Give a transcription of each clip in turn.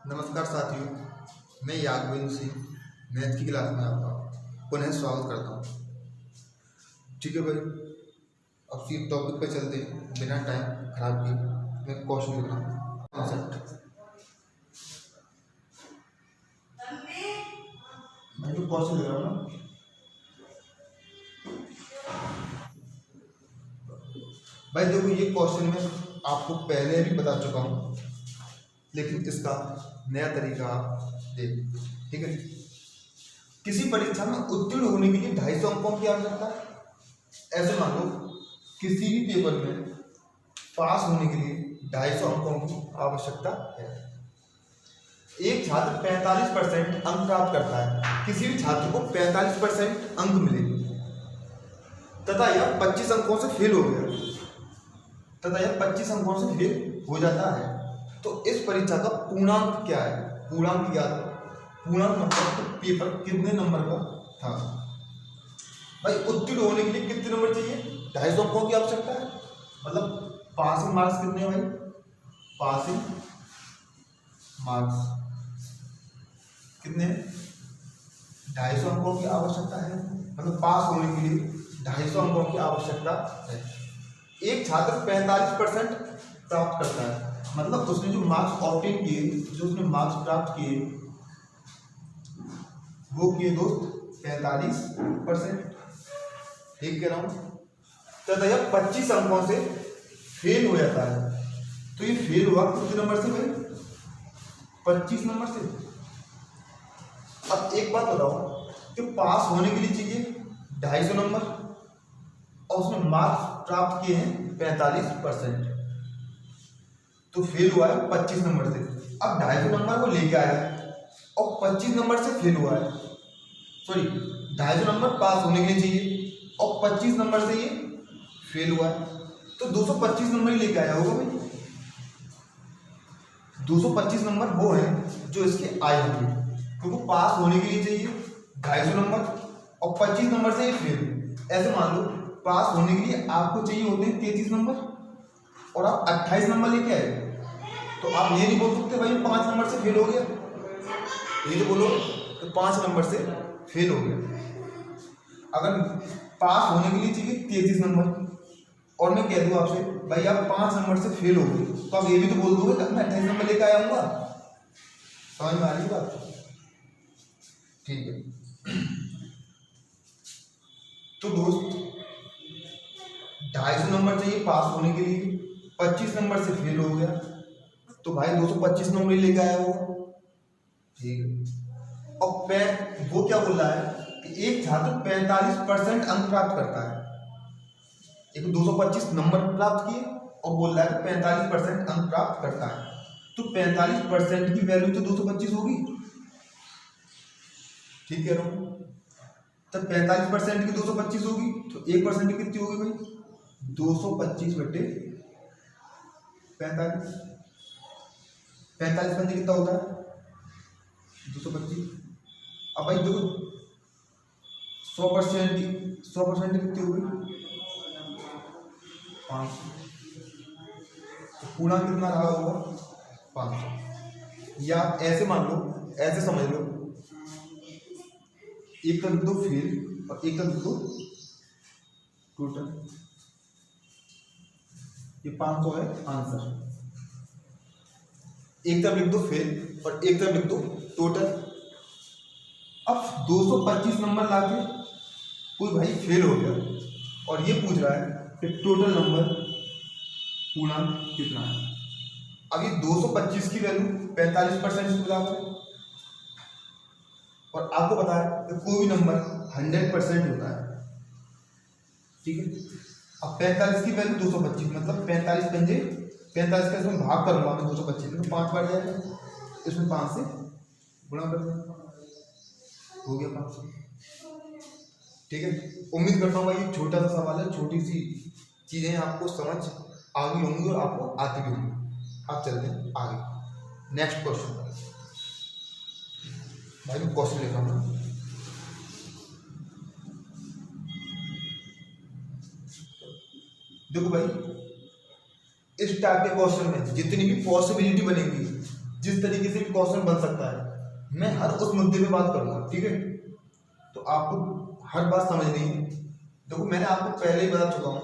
नमस्कार साथियों, मैं यादविंद्र सिंह मैथ की क्लास में आपका पुनः स्वागत करता हूँ। ठीक है भाई, अब फिर टॉपिक पे चलते हैं बिना टाइम खराब किए। मैं क्वेश्चन लिख रहा हूँ कॉन्सेप्ट। मैं जो क्वेश्चन लिख रहा हूँ ना भाई, देखो ये क्वेश्चन मैं आपको पहले भी बता चुका हूँ, लेकिन इसका नया तरीका आप देख। ठीक है, किसी परीक्षा में उत्तीर्ण होने के लिए 250 अंकों की आवश्यकता है। ऐसे मान लो किसी भी पेपर में पास होने के लिए 250 अंकों की आवश्यकता है। एक छात्र 45% अंक प्राप्त करता है। किसी भी छात्र को 45% अंक मिले तथा यह 25 अंकों से फेल हो गया, तथा यह 25 अंकों से फेल हो जाता है, तो इस परीक्षा का पूर्णांक क्या है? पूर्णांक याद है, पूर्णांक मतलब तो पेपर कितने नंबर का था। भाई उत्तीर्ण होने के लिए कितने नंबर चाहिए? 250 अंकों की आवश्यकता है। मतलब पासिंग मार्क्स कितने हैं भाई? पासिंग मार्क्स कितने हैं? 250 अंकों की आवश्यकता है। मतलब पास होने के लिए 250 अंकों की आवश्यकता है। एक छात्र 45% प्राप्त करता है, मतलब उसने जो मार्क्स ऑब्टेन किए, जो उसने मार्क्स प्राप्त किए वो किए दोस्त 45%। ठीक कह रहा हूं, तथा यह 25 अंकों से फेल हो जाता है। तो ये फेल हुआ कितने नंबर से भाई? 25 नंबर से। अब एक बात बताओ कि पास होने के लिए चाहिए 250 नंबर और उसने मार्क्स प्राप्त किए हैं 45%, तो फेल हुआ है 25 नंबर से। अब 250 नंबर वो लेके आया है और 25 नंबर से फेल हुआ है। सॉरी, 250 नंबर पास होने के लिए चाहिए और 25 नंबर से ये फेल हुआ है, तो 225 नंबर ही लेके आया होगा भाई। 225 नंबर वो है जो इसके आए होंगे, क्योंकि पास होने के लिए चाहिए 250 नंबर और 25 नंबर से ये फेल। ऐसे मान लो पास होने के लिए आपको चाहिए होते हैं 33 नंबर और आप 28 नंबर लेके आए, तो आप ये नहीं बोल सकते भाई 5 नंबर से फेल हो गया। ये तो बोलो कि 5 नंबर से फेल हो गया। अगर पास होने के लिए चाहिए 33 नंबर और मैं कह दूं आपसे भाई आप 5 नंबर से फेल हो गए, तो आप ये भी तो बोल दोगे कि मैं 28 नंबर लेकर आया हूँ। समझ में आ रही बात? ठीक है, तो दोस्त 250 नंबर चाहिए पास होने के लिए, 25 नंबर से फेल हो गया, तो भाई 225 नंबर लेके आया होगा। ठीक है, और वो क्या बोल रहा है कि एक छात्र 45% अंक प्राप्त करता है। एक 225 नंबर प्राप्त किए और बोल रहा है कि 45% अंक प्राप्त करता है, तो 45% की वैल्यू तो 225 होगी। ठीक कह रहा हूं, तब 45% की 225 होगी, तो 1% कितनी होगी भाई? 225 बटे 45। 45 पंजे कितना होता है? 225। अब भाई देखो 100% कितनी होगी? 500। तो पूर्णांक कितना रहा होगा? 500। या ऐसे मान लो, ऐसे समझ लो, एक तरफ दो फेल और एक तरफ दो टोटल। ये 500 है आंसर। एक तरफ लिख दो फेल और एक तरफ लिख दो टोटल। अब 225 नंबर लाके कोई भाई फेल हो गया और ये पूछ रहा है कि टोटल नंबर पूर्णांक कितना है। अब ये 225 की वैल्यू 45% से बराबर है, और आपको पता है कि कोई भी नंबर 100% होता है। ठीक है, अब 45 की वैल्यू 225, मतलब 45 पंजे 45 का इसमें भाग करूंगा मैं 225 में, तो 5 बढ़ जाएगा, इसमें 5 से गुणा कर देंगे, हो गया 500। ठीक है, उम्मीद करता हूँ भाई ये छोटा सा सवाल है, छोटी सी चीजें आपको समझ आ गई होंगी और आपको आती भी होंगी। अब चलते हैं आगे नेक्स्ट क्वेश्चन पर। भाई मैं क्वेश्चन लिख रहा हूँ। देखो भाई, इस टाइप के क्वेश्चन में जितनी भी पॉसिबिलिटी बनेगी जिस तरीके से भी क्वेश्चन बन सकता है मैं हर उस मुद्दे पे बात करूंगा, ठीक है। तो आपको हर बात समझनी है। देखो मैंने आपको पहले ही बता चुका हूँ,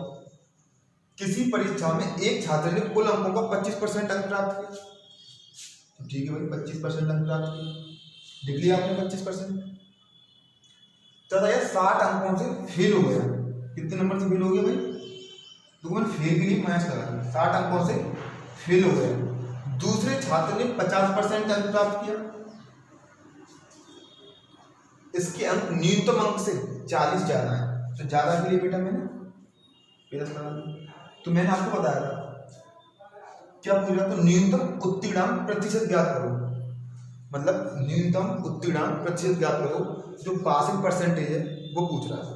किसी परीक्षा में एक छात्र ने कुल अंकों का 25% अंक प्राप्त किया, तो ठीक है भाई 25% अंक प्राप्त किया, लिख लिया आपने 25%। तथा यह 60 अंकों से फेल हो गया। कितने नंबर से फेल हो गया भाई? तो मैंने फेल के लिए मैच करा, 60 अंकों से फेल हो गया। दूसरे छात्र ने 50% अंक प्राप्त किया, इसके अंक न्यूनतम अंक से 40 ज्यादा है, तो ज्यादा के लिए बेटा मैंने प्लस करा दिया। तो मैंने आपको बताया था क्या पूछ रहा था, न्यूनतम उत्तीर्णांक प्रतिशत ज्ञात करो, मतलब न्यूनतम उत्तीर्णांक प्रतिशत ज्ञात करो, जो पासिंग परसेंटेज है वो पूछ रहा है।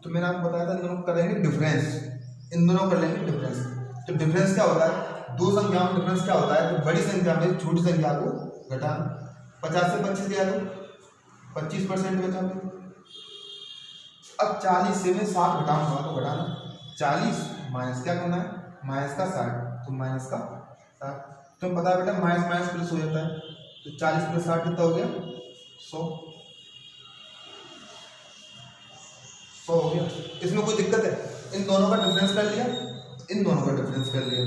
तो मैंने आपको बताया था इन दोनों करेंगे डिफरेंस, इन दोनों कर लेंगे डिफरेंस। तो डिफरेंस क्या होता है, दो संख्याओं में डिफरेंस क्या होता है, तो बड़ी संख्या में छोटी संख्या को घटाना। 50 से 25 गया तो 25% बचा। अब 40 से मैं 60 घटाऊंगा तो घटाना 40 माइनस क्या करना है, माइनस का 60, तो माइनस का 60। तो पता है बेटा माइनस माइनस प्लस हो जाता है, तो 40 प्लस 60 कितना हो गया, 100 हो गया। इसमें कोई दिक्कत है? इन दोनों का डिफरेंस कर लिया, इन दोनों का डिफरेंस कर लिया,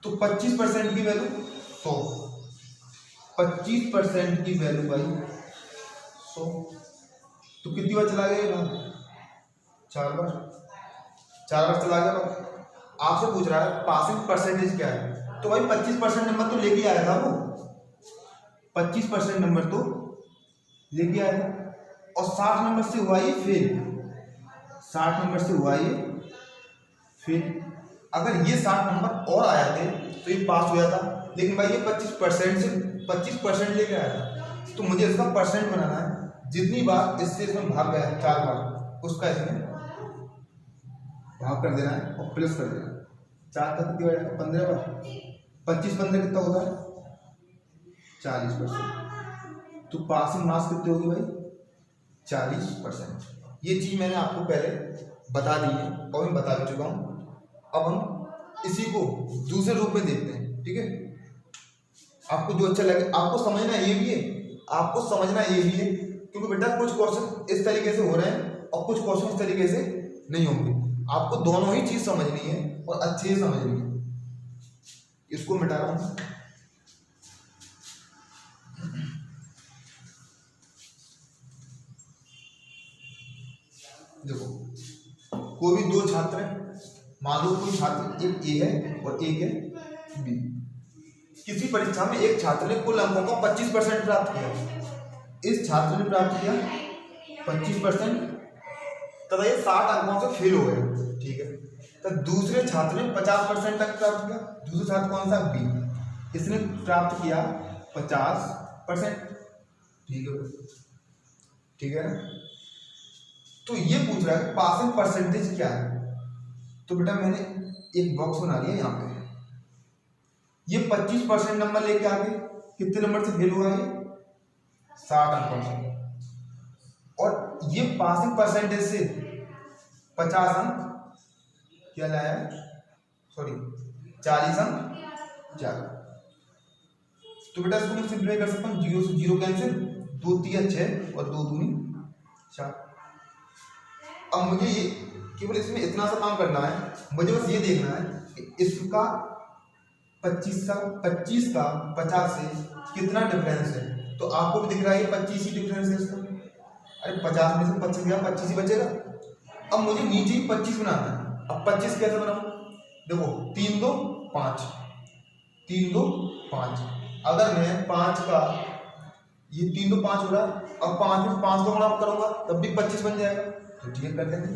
तो 25% की वैल्यू 100, 25% की वैल्यू भाई 100, तो कितनी बार चला गया? 4 बार, 4 बार चला गया। आपसे पूछ रहा है पासिंग परसेंटेज क्या है, तो भाई 25% नंबर तो लेके आया था वो, 25% नंबर तो लेके आया था, और 60 नंबर से हुआ ये फेल, 60 नंबर से हुआ ये फेल। अगर ये 60 नंबर और आया थे तो ये पास हो जाता, लेकिन भाई ये 25% से 25% लेके आया था, तो मुझे इसका परसेंट बनाना है। जितनी बार इससे इसमें भाग गया 4 बार, उसका इसमें भाग कर देना है और प्लस कर देना है। 4 का कितनी बार? 15 बार, 25 15 कितना होता है? 40%। तो पासिंग मार्क्स कितने होगी भाई? 40%। ये चीज मैंने आपको पहले बता दी है और मैं बता भी चुका हूँ। अब हम इसी को दूसरे रूप में देखते हैं, ठीक है। आपको जो अच्छा लगे, आपको समझना ये भी है, आपको समझना ये भी है, क्योंकि बेटा कुछ क्वेश्चन इस तरीके से हो रहे हैं और कुछ क्वेश्चन इस तरीके से नहीं होंगे। आपको दोनों ही चीज समझनी है और अच्छे से समझनी है। इसको मिटा रहा हूं, देखो कोई भी दो छात्र हैं, मान लो कोई छात्र एक ए है और एक है बी। किसी परीक्षा में एक छात्र ने कुल अंकों का 25% प्राप्त किया, इस छात्र ने प्राप्त किया 25%, तथा ये 60 अंकों से फेल हो गए, ठीक है। तो दूसरे छात्र ने 50% तक प्राप्त किया, दूसरा छात्र कौन सा? बी, इसने प्राप्त किया 50%, ठीक है, ठीक है ना। तो ये पूछ रहा है पासिंग परसेंटेज क्या है, तो बेटा मैंने एक बॉक्स बना लिया यहाँ पे। ये 25% नंबर लेके आ गए, कितने नंबर से फेल हुआ ये? 60 अंकों से। और ये पासिंग परसेंटेज से 50 अंक क्या लाया, सॉरी 40 अंक ज्यादा। तो बेटा इसको मैं सिंप्लीफाई कर सकता हूँ, 0 से 0 कैंसिल, 2 3 6 और 2 दूनी 4। अब मुझे ये केवल इसमें इतना सा काम करना है, मुझे बस ये देखना है कि इसका 25 का 50 से कितना डिफरेंस है। तो आपको भी दिख रहा है 25 ही डिफरेंस है इसका। अरे 50 में से 25 गया, 25 ही बचेगा। अब मुझे नीचे ही 25 बनाना है। अब 25 कैसे बनाऊं? देखो 3 2 5, 3 2 5। अगर मैं 5 का, ये 3 2 5 हो रहा है, अब 5 में 5 का गुणा करूंगा तब भी 25 बन जाएगा। तो ठीक कर देंगे,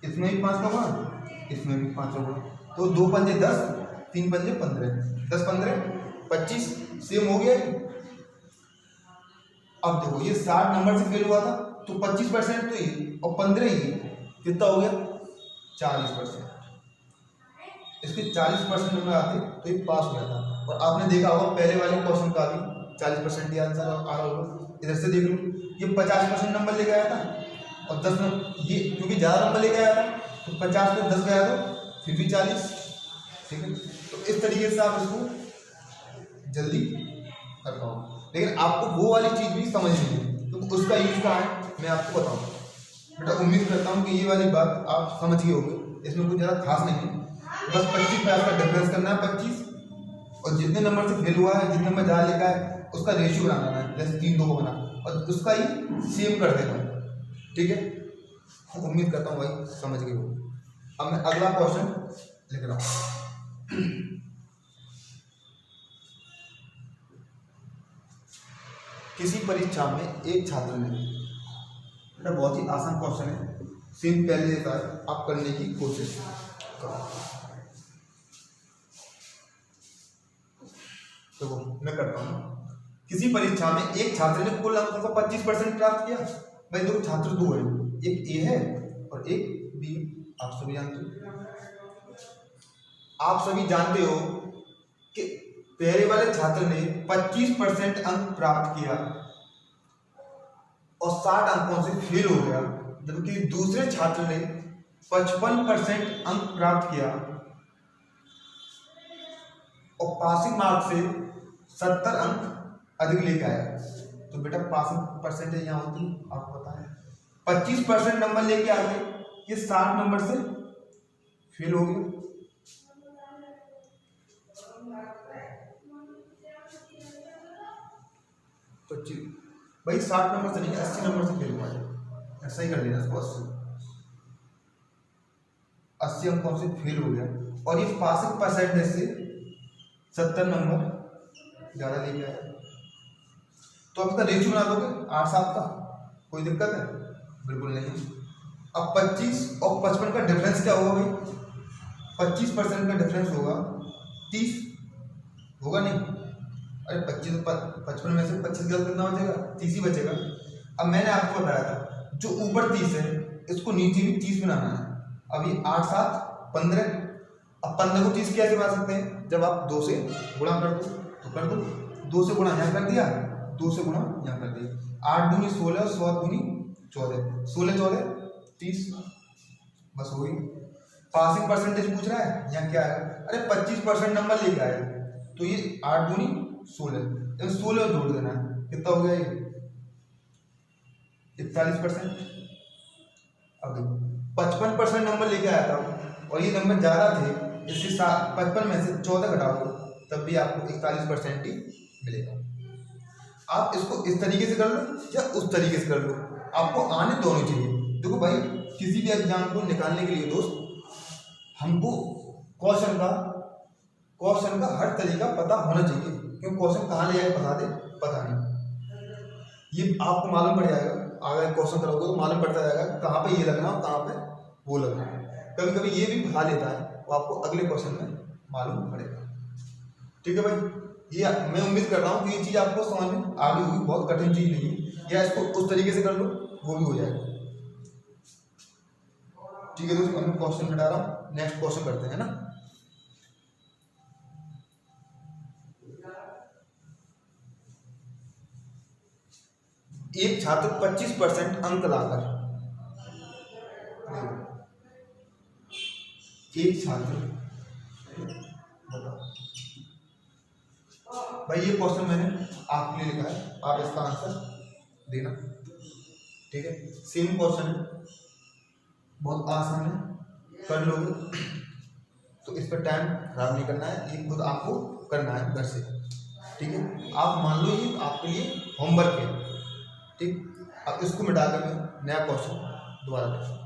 इसमें भी 5 का गुणा, इसमें भी 5 का गुणा, तो 2 पंजे 10, 3 पंजे 15, 10 15 25 सेम हो गया। अब देखो ये 60 नंबर से फेल हुआ था, तो 25% तो ये और 15 ही, कितना हो गया? 40%। इसके 40% नंबर आते तो ये पास हो जाता। और आपने देखा होगा पहले वाले क्वेश्चन का भी 40% ही आंसर आ रहा होगा। इधर से देख लो, ये 50% नंबर लेके आया था और 10 ये क्योंकि ज़्यादा नंबर लेके आया था, तो 50 में 10 गया तो फिर भी 40, ठीक है। तो इस तरीके से आप इसको जल्दी कर पाओ, लेकिन आपको वो वाली चीज़ भी समझनी है, तो उसका यूज कहाँ है मैं आपको बताऊँ। बेटा उम्मीद करता हूँ कि ये वाली बात आप समझ गए होंगे, इसमें कुछ ज़्यादा खास नहीं है, बस 25 पे आपका डिफरेंस करना है 25, और जितने नंबर से फेल हुआ है, जितने नंबर ज़्यादा लिखा है उसका रेशियो बनाना है, जैसे 3 2 को बना, और उसका ही सेम कर देना है, ठीक है। उम्मीद करता हूँ भाई समझ गए हो। अब मैं अगला क्वेश्चन लिख रहा हूँ। किसी परीक्षा में एक छात्र ने, बेटा बहुत ही आसान क्वेश्चन है, सेम पहले जैसा है, आप करने की कोशिश करो। देखो मैं करता हूँ। किसी परीक्षा में एक छात्र ने कुल अंकों का 25% प्राप्त किया। भाई देखो छात्र दो हैं, एक ए है और एक बी, आप सभी जानते हो। आप सभी जानते हो कि पहले वाले छात्र ने 25% अंक प्राप्त किया और 60 अंकों से फेल हो गया, जबकि दूसरे छात्र ने 55% अंक प्राप्त किया और पासिंग मार्क्स से 70 अंक अधिक लेके आया। तो बेटा पासिंग परसेंटेज यहाँ होती आपको पता है, 25% नंबर लेके आ गए, ये 60 नंबर से फेल हो गया। तो भाई 60 नंबर से नहीं 80 नंबर से फेल हुआ है, ऐसा ही कर लेना इसको, 80 अंकों से फेल हो गया और ये पासिंग परसेंटेज से 70 नंबर ज़्यादा लेके आया। तो आपका रेशियो बना दोगे 8-7 का, कोई दिक्कत है? बिल्कुल नहीं। अब 25 और 55 का डिफरेंस क्या होगा भाई? 25% का डिफरेंस होगा 30, होगा नहीं? अरे 25 55 में से 25 गलत कितना बचेगा? 30 ही बचेगा। अब मैंने आपको बताया था जो ऊपर 30 है इसको नीचे भी 30 बनाना है। अब ये 8 7 15, अब 15 को 30 कैसे बना सकते हैं? जब आप 2 से गुणा कर दो तो कर दो, 2 से गुणा यहाँ कर दिया, 2 से गुणा यहाँ कर दिया, 8 दूनी 16 और 100 दूनी 14, 16 14 30, बस हो गई। पासिंग परसेंटेज पूछ रहा है, यहाँ क्या है? अरे 25% नंबर लेके आए, तो ये 8 दूनी 16, 16 जोड़ देना है, कितना हो गया ये? 41%। अब 55% नंबर लेके आया था और ये नंबर ज़्यादा थे, इससे 55 में से 14 घटा दो तब भी आपको 41% ही मिलेगा। आप इसको इस तरीके से कर लो या उस तरीके से कर लो, आपको आने दोनों चाहिए। देखो भाई किसी भी एग्जाम को निकालने के लिए दोस्त हमको क्वेश्चन का हर तरीका पता होना चाहिए, क्योंकि क्वेश्चन कहाँ ले आए पता नहीं, ये आपको मालूम पड़ जाएगा। अगर क्वेश्चन करोगे तो मालूम पड़ता जाएगा कहाँ पे ये लगना और कहाँ पे वो लगना। कभी कभी ये भी भुला लेता है, वो आपको अगले क्वेश्चन में मालूम पड़ेगा। ठीक है भाई, ये मैं उम्मीद कर रहा हूँ कि ये चीज़ आपको समझ में आ गई होगी, बहुत कठिन चीज़ नहीं है, या इसको उस तरीके से कर लो वो भी हो जाएगा। ठीक है दोस्तों, मैं क्वेश्चन हटा रहा हूँ, नेक्स्ट क्वेश्चन करते हैं ना। एक छात्र 25% अंक लाकर, एक छात्र, भाई ये क्वेश्चन मैंने आपके लिए लिखा है, आप इसका आंसर देना। ठीक है, सेम क्वेश्चन है, बहुत आसान है, कर लोगे तो इस पर टाइम खराब नहीं करना है, ये खुद आपको करना है घर से। ठीक है, आप मान लो ये आपके लिए होमवर्क है। ठीक, अब इसको मिटा कर मैं नया क्वेश्चन दोबारा करता हूँ।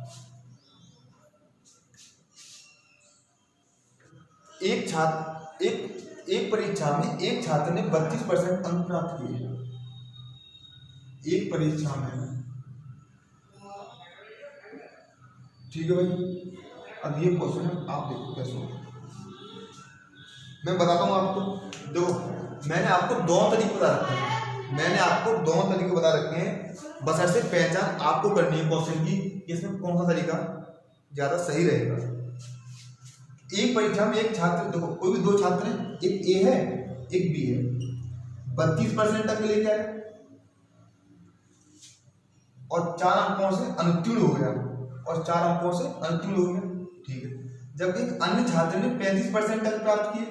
एक परीक्षा में एक छात्र ने 32% अंक प्राप्त किए। एक परीक्षा में, ठीक है भाई, अब ये क्वेश्चन आप देखो कैसे हो, मैं बताता हूँ आपको। देखो मैंने आपको दोनों तरीके बता रखे हैं, बस ऐसे पहचान आपको करनी है क्वेश्चन की, इसमें कौन सा तरीका ज़्यादा सही रहेगा। एक परीक्षा में एक छात्र, देखो कोई भी दो छात्र हैं, एक ए है एक बी है, 32% अंक लेके आए और 4 अंकों से अनुत्तीर्ण हो गया, ठीक है, जब एक अन्य छात्र ने 35% अंक प्राप्त किए,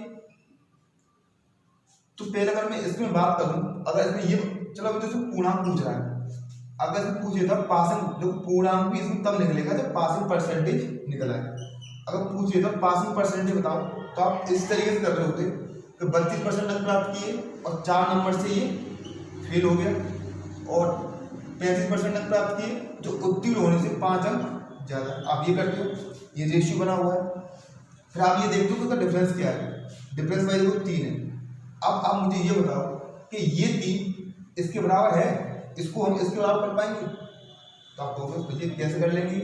तो पहले अगर मैं इसमें बात करूं, अगर इसमें ये चलो अभी तो इसमें पूर्णांक पूछ रहा है, अगर इसमें पूछे था पासिंग, जो पूर्णांक भी इसमें तब निकलेगा जब पासिंग परसेंटेज निकल आए। अगर पूछे तो पासिंग परसेंटेज बताओ, तो आप इस तरीके से कर रहे होते कि 32% अंक प्राप्त किए और 4 नंबर से ये फेल हो गया, और 35% अंक प्राप्त किए जो उत्तीर्ण होने से 5 अंक ज्यादा। आप ये करते हो, ये रेशियो बना हुआ है। फिर आप ये देखते हो कि उसका डिफरेंस क्या है, डिफरेंस भाई देखो 3 है। अब आप मुझे ये बताओ कि ये 3 इसके बराबर है, इसको हम इसके बराबर कर पाएंगे? तो आप कहोगे ये कैसे कर लेंगे,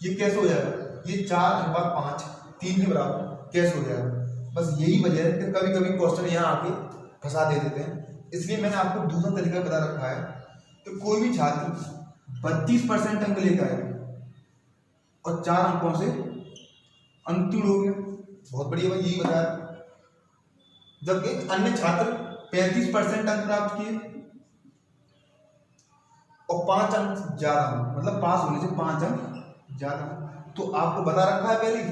ये कैसे हो जाएगा, ये 4/5 3 के बराबर कैसे हो जाएगा? बस यही वजह है कि कभी कभी क्वेश्चन यहाँ आके फंसा दे देते हैं। इसलिए मैंने आपको दूसरा तरीका बता रखा है कि कोई भी छात्र 32% अंक लेकर आए और 4 अंकों से अंतिम हो गया, बहुत बढ़िया भाई, यही बताया। जब एक अन्य छात्र 35% अंक प्राप्त किए और 5 अंक ज्यादा, मतलब पास होने से 5 अंक ज्यादा, तो आपको बता रखा है पहले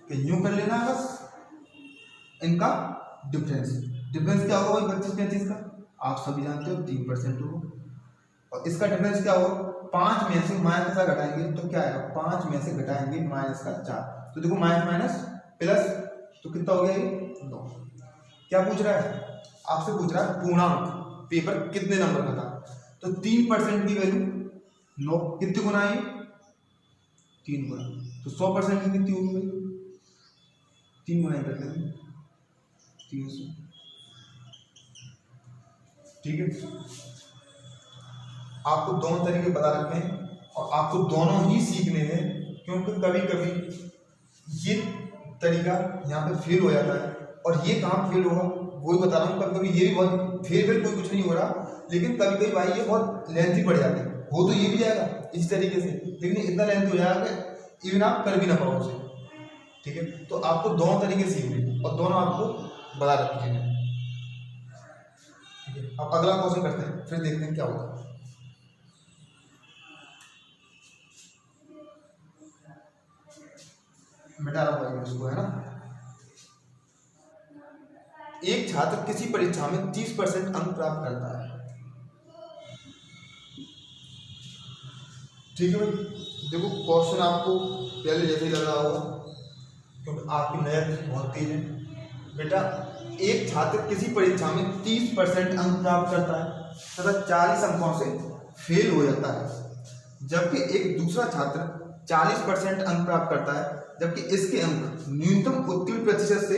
कि यूं कर लेना है बस इनका डिफरेंस। डिफरेंस क्या होगा भाई 32-35 का, आप सभी जानते हो 3% होगा, और इसका डिफरेंस क्या होगा, 5 में से माइनस का घटाएंगे तो क्या आएगा, 5 में से घटाएंगे माइनस का 4, तो देखो माइनस माइनस प्लस, तो कितना हो गया ये 9। क्या पूछ रहा है, आपसे पूछ रहा है पूर्णांक, पेपर कितने नंबर का था, तो 3% की वैल्यू 9, कितने गुना है 3 गुना, तो 100% की कितनी होगी भाई, 3 गुना कर लेंगे 300, ठीक है। आपको दोनों तरीके बता रखे हैं और आपको दोनों ही सीखने हैं, क्योंकि कभी कभी ये तरीका यहाँ पे फेल हो जाता है, और ये कहाँ फेल होगा वही बता रहा हूँ। कभी कभी ये भी बहुत फेल कोई कुछ नहीं हो रहा, लेकिन कभी कभी भाई ये बहुत लेंथी पड़ जाते हैं, हो तो ये भी जाएगा इस तरीके से, लेकिन इतना लेंथ हो जाएगा कि इवन आप कर भी ना पाओ उसे, ठीक है। तो आपको दोनों तरीके सीखने और दोनों आपको बता रखे हैं, ठीक है। अब अगला क्वेश्चन करते हैं, फिर देखते हैं क्या होगा। मिटा रहा हूँ इसको, है ना। एक छात्र किसी परीक्षा में 30% अंक प्राप्त करता है, ठीक है भाई। देखो क्वेश्चन आपको पहले जैसे ही लग रहा होगा, क्योंकि आपकी नजर बहुत तेज है बेटा। एक छात्र किसी परीक्षा में 30% अंक प्राप्त करता है तथा 40 अंकों से फेल हो जाता है, जबकि एक दूसरा छात्र 40% अंक प्राप्त करता है, जबकि इसके अंक न्यूनतम उत्तीर्ण प्रतिशत से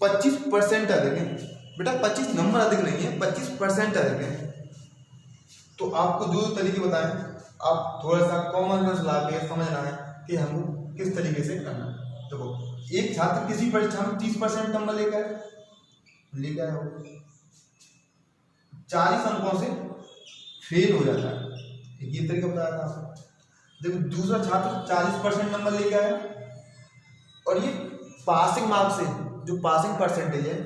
25% अधिक है। बेटा 25 नंबर अधिक नहीं है, 25% अधिक है। तो आपको जो तरीके बताएं, आप थोड़ा सा कॉमन सेंस ला के समझना है कि हमको किस तरीके से करना है। देखो एक छात्र किसी परीक्षा में 30% नंबर लेकर आया हो, 40 अंकों से फेल हो जाता है, ये तरीका बताया था आपको। देखो दूसरा छात्र 40% नंबर लेके आया और ये पासिंग मार्क्स से, जो पासिंग परसेंटेज है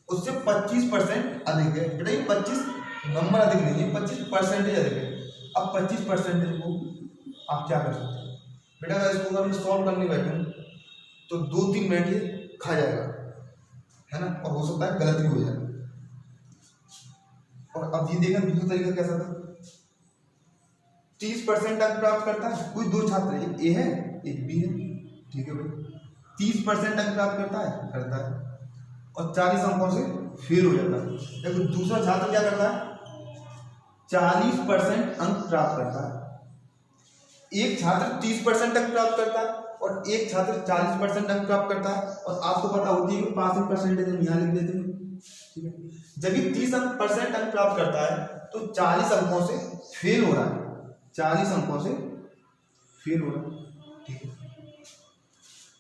उससे 25% अधिक है। बेटा ये 25 नंबर अधिक नहीं है, 25% अधिक है। अब 25% को आप क्या कर सकते हैं बेटा, अगर इसको अगर मैं सॉल्व करने बैठूं तो 2-3 मिनट ये खा जाएगा, है ना, और हो सकता है गलत भी हो जाए। और अब ये देखना दूसरा तरीका कैसा था, 30% अंक प्राप्त करता है, कोई दो छात्र है, एक ए है एक बी है, ठीक है भाई। 30% अंक प्राप्त करता है और 40 अंकों से फेल हो जाता है। लेकिन दूसरा छात्र क्या करता है, 40% अंक प्राप्त करता है। एक छात्र 30% अंक प्राप्त करता है और एक छात्र 40% अंक प्राप्त करता है। और आपको पता होती है कि पासिंग परसेंटेज हम यहाँ लिख देते हैं, ठीक है। जब ये 30% अंक प्राप्त करता है तो 40 अंकों से फेल हो रहा है, 40 अंकों से फेल हो रहा है, ठीक है।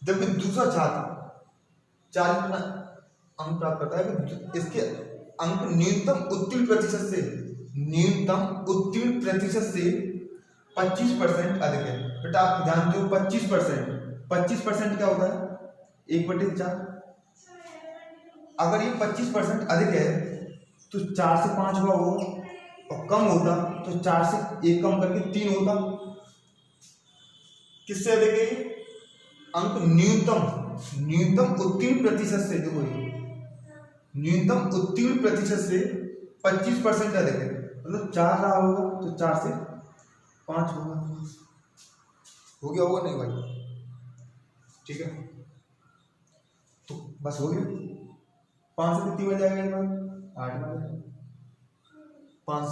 जबकि दूसरा छात्र 40 अंक प्राप्त करता है तो इसके अंक न्यूनतम उत्तीर्ण प्रतिशत से 25% अधिक है। बेटा आप जानते हो 25% क्या होता है, 1/4। अगर ये 25% अधिक है तो 4 से 5 हुआ होगा, और कम होता तो 4 से 1 कम करके 3 होता। किससे अधिक है, अंक न्यूनतम न्यूनतम उत्तीर्ण प्रतिशत से, देखो ये न्यूनतम उत्तीर्ण प्रतिशत से 25% अधिक है, मतलब 4 रहा होगा तो 4 से 5 होगा। हो गया होगा नहीं भाई? ठीक है, तो बस हो गया। 5 से कितनी बढ़ जाएगा ये बात? 8 बढ़ जाएगा। 5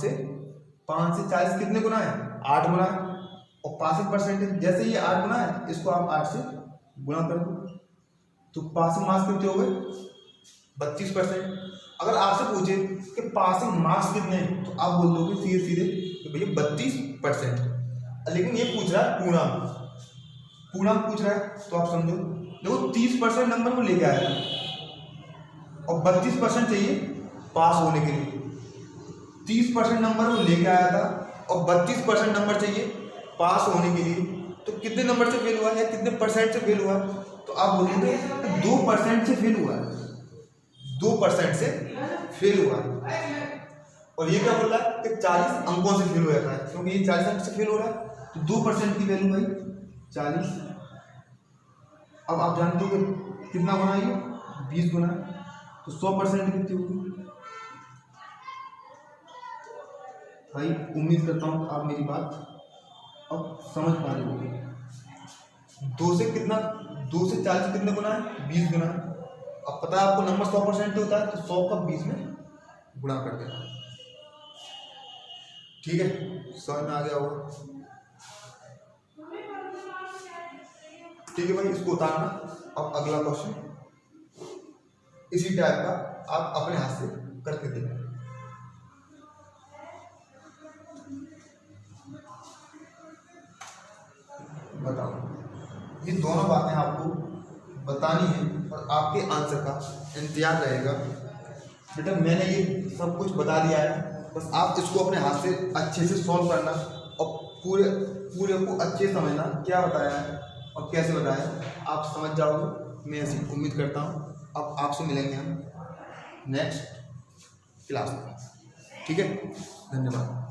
से 40 कितने गुना है? 8 गुना है। और 65% जैसे ये 8 गुना है, इसको आप 8 से गुना कर दो, तो पासिंग मार्क्स कितने हो गए? 32%। अगर आपसे पूछे कि पासिंग मार्क्स कितने हैं, तो आप बोल दोगे सीधे सीधे कि भैया 32%। लेकिन ये पूछ रहा है पूर्णांक पूछ रहा है, तो आप समझो देखो 30% नंबर वो लेके आया और 32% चाहिए पास होने के लिए। 30% नंबर वो लेके आया था और 32% नंबर चाहिए पास होने के लिए, तो कितने नंबर से फेल हुआ है या कितने परसेंट से फेल हुआ है? तो आप बोलोगे 2% से फेल हुआ है, 2% से फेल हुआ है। और ये क्या बोल रहा है कि 40 अंकों से फेल हो जाता है, क्योंकि ये 40 अंक से फेल हो रहा है, तो 2% की वैल्यू भाई 40। अब आप जानते हो कि कितना गुना है? 20 गुना, तो 100% कितनी होगी भाई? उम्मीद करता हूँ आप मेरी बात अब समझ पा रहे होंगे। 2 से कितना, 2 से 40 कितने गुना है? 20 गुना। अब पता है आपको नंबर 100% होता है, तो 100 का 20 में गुणा कर देना। ठीक है, समझ में आ गया होगा? ठीक है भाई, इसको उतारना। अब अगला क्वेश्चन इसी टाइप का आप अपने हाथ से करके देखना। बताओ, ये दोनों बातें आपको बतानी है और आपके आंसर का इंतजार रहेगा। बेटा मैंने ये सब कुछ बता दिया है, बस आप इसको अपने हाथ से अच्छे से सॉल्व करना और पूरे को अच्छे समझना क्या बताया है और कैसे बताया है, आप समझ जाओगे, मैं ऐसी उम्मीद करता हूँ। अब आपसे मिलेंगे हम नेक्स्ट क्लास में। ठीक है, धन्यवाद।